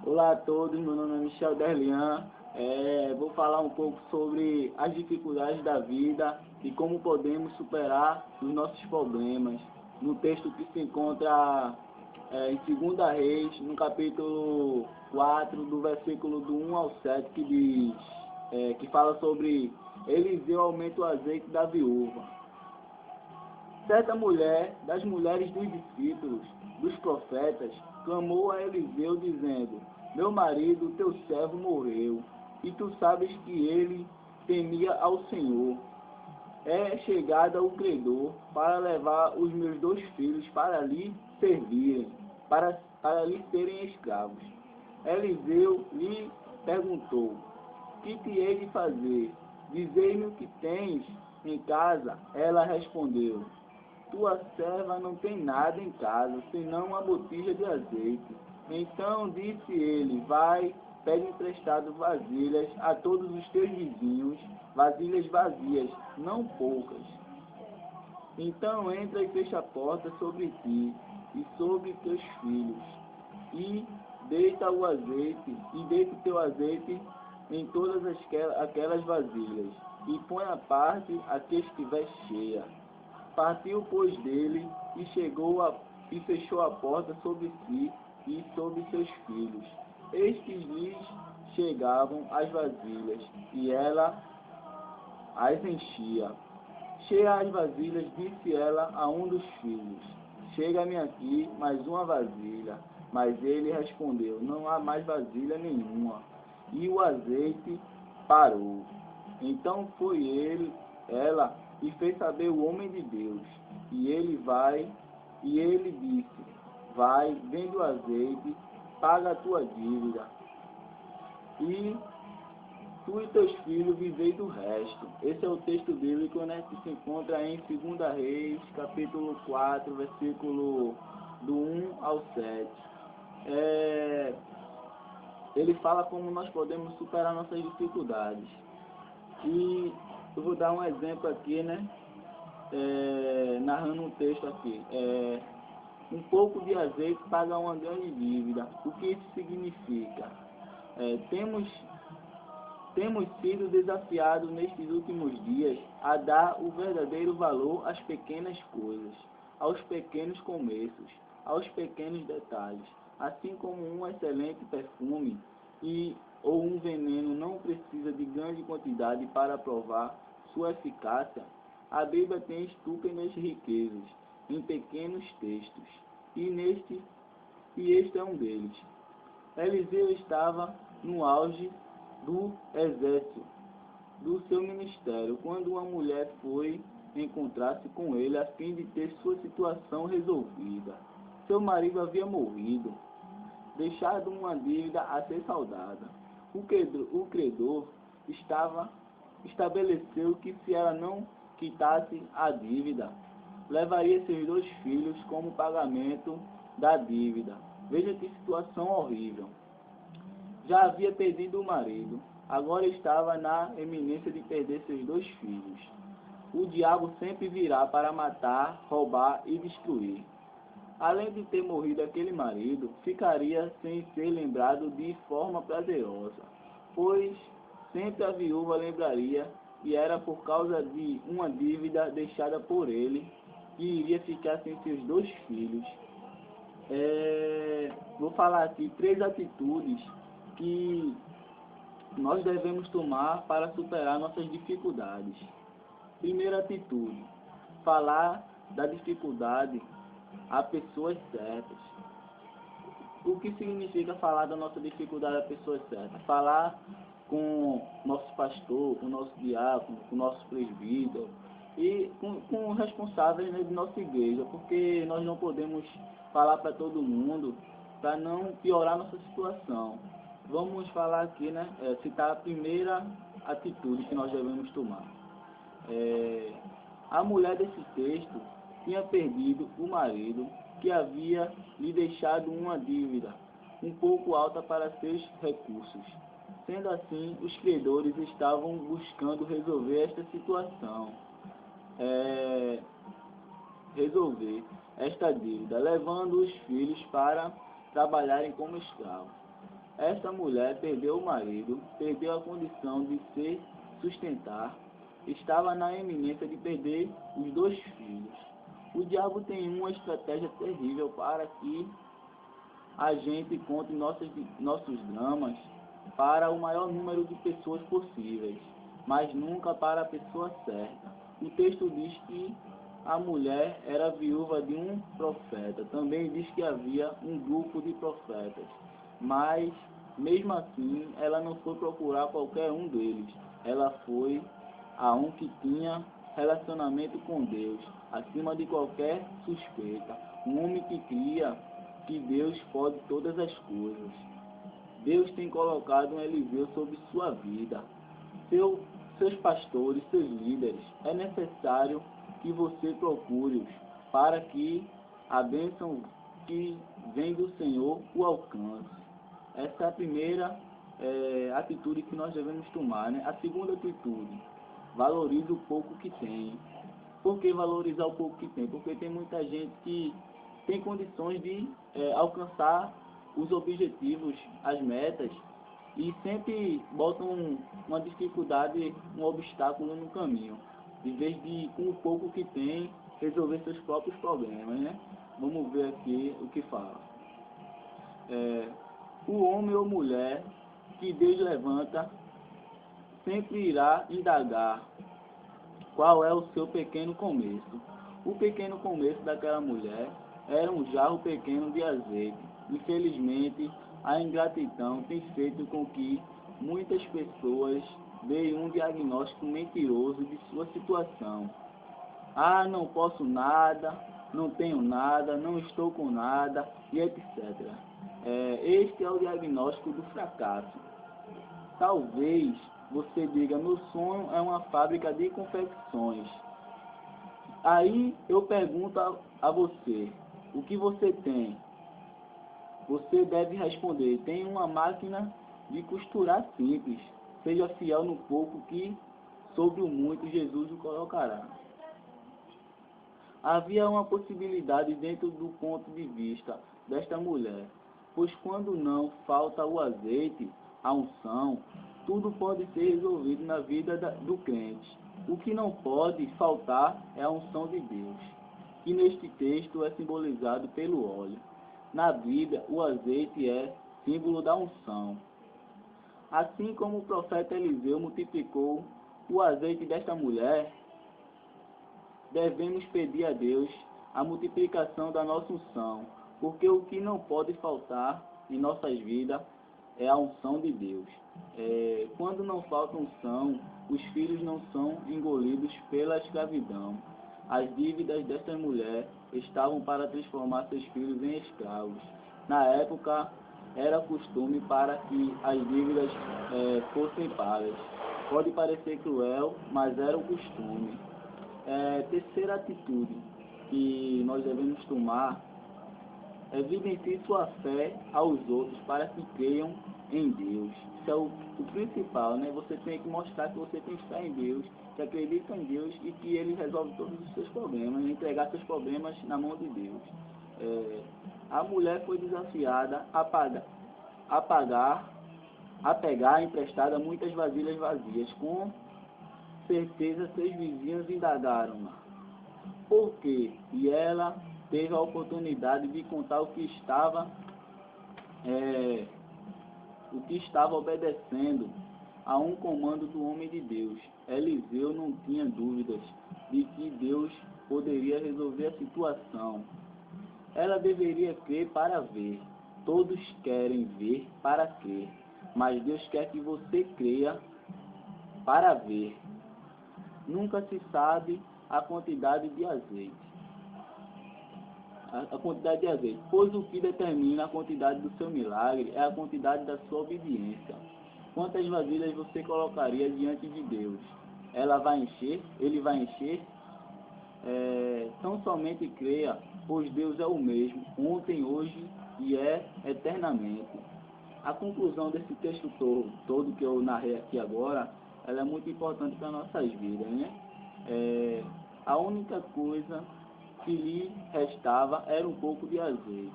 Olá a todos, meu nome é Michel Derlian. Vou falar um pouco sobre as dificuldades da vida e como podemos superar os nossos problemas. No texto que se encontra em 2 Reis, no capítulo 4, do versículo do 1 ao 7, que diz, que fala sobre Eliseu aumenta o azeite da viúva. Certa mulher, das mulheres dos discípulos, dos profetas, clamou a Eliseu, dizendo: Meu marido, teu servo, morreu, e tu sabes que ele temia ao Senhor. É chegada o credor para levar os meus 2 filhos para lhe servirem, para lhe serem escravos. Eliseu lhe perguntou: Que te hei de fazer? Dizei-me o que tens em casa. Ela respondeu: Tua serva não tem nada em casa, senão uma botija de azeite. Então disse ele: Vai, pede emprestado vasilhas a todos os teus vizinhos, vasilhas vazias, não poucas. Então entra e fecha a porta sobre ti e sobre teus filhos, e deita o teu azeite em todas aquelas vasilhas, e põe à parte a que estiver cheia. Partiu, pois, dele, e fechou a porta sobre si e sobre seus filhos. Estes lhes chegavam as vasilhas, e ela as enchia. Cheia as vasilhas, disse ela a um dos filhos: Chega-me aqui mais uma vasilha. Mas ele respondeu: Não há mais vasilha nenhuma. E o azeite parou. Então foi ela e fez saber o homem de Deus. E ele disse: Vai, vende o azeite, paga a tua dívida, e tu e teus filhos vivei do resto. Esse é o texto bíblico, né, que se encontra em 2 Reis, capítulo 4, versículo do 1 ao 7. Ele fala como nós podemos superar nossas dificuldades. E eu vou dar um exemplo aqui, né? Narrando um texto aqui. Um pouco de azeite paga uma grande dívida. O que isso significa? Temos sido desafiados nestes últimos dias a dar o verdadeiro valor às pequenas coisas, aos pequenos começos, aos pequenos detalhes. Assim como um excelente perfume ou um veneno não precisa de grande quantidade para provar sua eficácia, a Bíblia tem estúpidas riquezas em pequenos textos, e este é um deles. Eliseu estava no auge do exército do seu ministério, quando uma mulher foi encontrar-se com ele a fim de ter sua situação resolvida. Seu marido havia morrido, deixado uma dívida a ser saldada. O credor estabeleceu que se ela não quitasse a dívida, levaria seus 2 filhos como pagamento da dívida. Veja que situação horrível. Já havia perdido o marido, agora estava na eminência de perder seus 2 filhos. O diabo sempre virá para matar, roubar e destruir. Além de ter morrido aquele marido, ficaria sem ser lembrado de forma prazerosa, pois sempre a viúva lembraria, e era por causa de uma dívida deixada por ele, que iria ficar sem seus 2 filhos. Vou falar aqui 3 atitudes que nós devemos tomar para superar nossas dificuldades. Primeira atitude: falar da dificuldade a pessoas certas. O que significa falar da nossa dificuldade a pessoas certas? Falar com nosso pastor, com nosso diácono, com nosso presbítero e com responsáveis, né, de nossa igreja, porque nós não podemos falar para todo mundo para não piorar nossa situação. Vamos falar aqui, né, citar a primeira atitude que nós devemos tomar. A mulher desse texto tinha perdido o marido, que havia lhe deixado uma dívida um pouco alta para seus recursos. Sendo assim, os credores estavam buscando resolver esta situação, resolver esta dívida, levando os filhos para trabalharem como escravos. Esta mulher perdeu o marido, perdeu a condição de se sustentar, estava na iminência de perder os 2 filhos. O diabo tem uma estratégia terrível para que a gente conte nossos dramas para o maior número de pessoas possíveis, mas nunca para a pessoa certa. O texto diz que a mulher era viúva de um profeta. Também diz que havia um grupo de profetas, mas mesmo assim ela não foi procurar qualquer um deles. Ela foi a um que tinha relacionamento com Deus, acima de qualquer suspeita. Um homem que cria que Deus pode todas as coisas. Deus tem colocado um Eliseu sobre sua vida. Seus pastores, seus líderes, é necessário que você procure-os para que a bênção que vem do Senhor o alcance. Essa é a primeira atitude que nós devemos tomar, né? A segunda atitude, valorize o pouco que tem. Por que valorizar o pouco que tem? Porque tem muita gente que tem condições de alcançar os objetivos, as metas, e sempre botam uma dificuldade, um obstáculo no caminho, em vez de, com o pouco que tem, resolver seus próprios problemas, né? Vamos ver aqui o que fala. O homem ou mulher que Deus levanta sempre irá indagar qual é o seu pequeno começo. O pequeno começo daquela mulher era um jarro pequeno de azeite. Infelizmente, a ingratidão tem feito com que muitas pessoas deem um diagnóstico mentiroso de sua situação. Ah, não posso nada, não tenho nada, não estou com nada, e etc. Este é o diagnóstico do fracasso. Talvez você diga, meu sonho é uma fábrica de confecções. Aí eu pergunto a você, o que você tem? Você deve responder, tem uma máquina de costurar simples. Seja fiel no pouco que sobre o muito Jesus o colocará. Havia uma possibilidade dentro do ponto de vista desta mulher, pois quando não falta o azeite, a unção, tudo pode ser resolvido na vida do crente. O que não pode faltar é a unção de Deus, que neste texto é simbolizado pelo óleo. Na Bíblia, o azeite é símbolo da unção. Assim como o profeta Eliseu multiplicou o azeite desta mulher, devemos pedir a Deus a multiplicação da nossa unção, porque o que não pode faltar em nossas vidas é a unção de Deus. Quando não falta unção, os filhos não são engolidos pela escravidão. As dívidas desta mulher estavam para transformar seus filhos em escravos. Na época, era costume para que as dívidas fossem pagas. Pode parecer cruel, mas era o costume. Terceira atitude que nós devemos tomar: evidencie sua fé aos outros para que creiam em Deus. Isso é o principal, né? Você tem que mostrar que você tem fé em Deus, que acredita em Deus e que Ele resolve todos os seus problemas, entregar seus problemas na mão de Deus. A mulher foi desafiada a pegar emprestada muitas vasilhas vazias. Com certeza seus vizinhos indagaram-na. Por quê? E ela teve a oportunidade de contar o que estava obedecendo a um comando do homem de Deus. Eliseu não tinha dúvidas de que Deus poderia resolver a situação. Ela deveria crer para ver. Todos querem ver para crer, mas Deus quer que você creia para ver. Nunca se sabe a quantidade de azeite. Pois o que determina a quantidade do seu milagre é a quantidade da sua obediência. Quantas vasilhas você colocaria diante de Deus? Ela vai encher? Ele vai encher? Tão somente creia, pois Deus é o mesmo, ontem, hoje e eternamente. A conclusão desse texto todo que eu narrei aqui agora, ela é muito importante para nossas vidas, né? A única coisa que lhe restava era um pouco de azeite.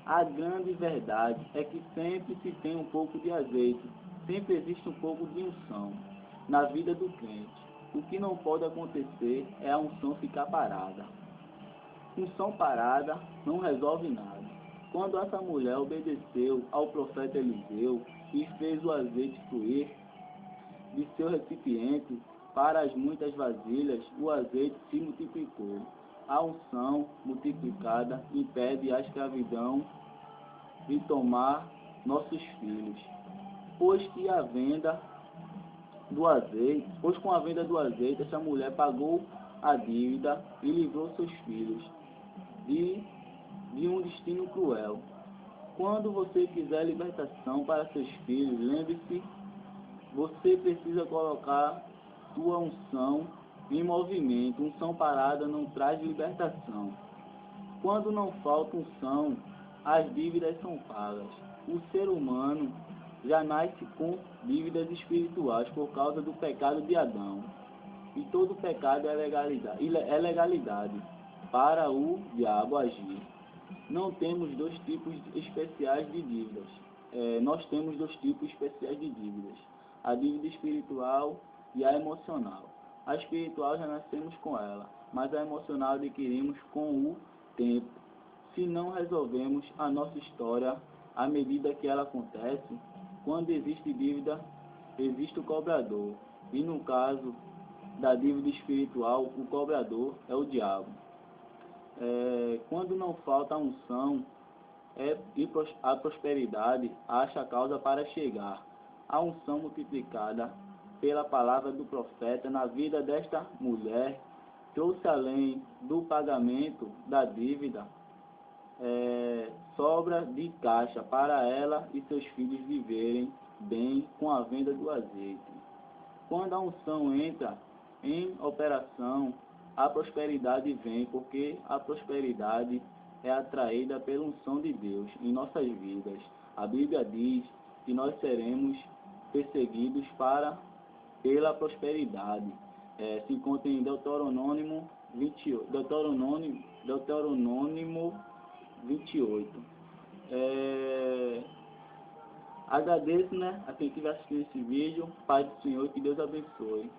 A grande verdade é que sempre se tem um pouco de azeite, sempre existe um pouco de unção na vida do crente. O que não pode acontecer é a unção ficar parada. Unção parada não resolve nada. Quando essa mulher obedeceu ao profeta Eliseu e fez o azeite fluir de seu recipiente para as muitas vasilhas, o azeite se multiplicou. A unção multiplicada impede a escravidão de tomar nossos filhos. Pois com a venda do azeite, essa mulher pagou a dívida e livrou seus filhos de um destino cruel. Quando você quiser libertação para seus filhos, lembre-se, você precisa colocar sua unção em movimento. Unção parada não traz libertação. Quando não falta unção, as dívidas são pagas. O ser humano já nasce com dívidas espirituais por causa do pecado de Adão. E todo pecado é legalidade para o diabo agir. Não temos dois tipos especiais de dívidas. Nós temos dois tipos especiais de dívidas. A dívida espiritual e a emocional. A espiritual já nascemos com ela, mas a emocional adquirimos com o tempo. Se não resolvemos a nossa história à medida que ela acontece, quando existe dívida, existe o cobrador. E no caso da dívida espiritual, o cobrador é o diabo. Quando não falta a unção, a prosperidade acha causa para chegar. A unção multiplicada pela palavra do profeta na vida desta mulher trouxe, além do pagamento da dívida, sobra de caixa para ela e seus filhos viverem bem com a venda do azeite. Quando a unção entra em operação, a prosperidade vem, porque a prosperidade é atraída pela unção de Deus em nossas vidas. A Bíblia diz que nós seremos perseguidos pela prosperidade. Se encontra em Deuteronômio 28. Agradeço, a quem estiver assistindo esse vídeo. Pai do Senhor, que Deus abençoe.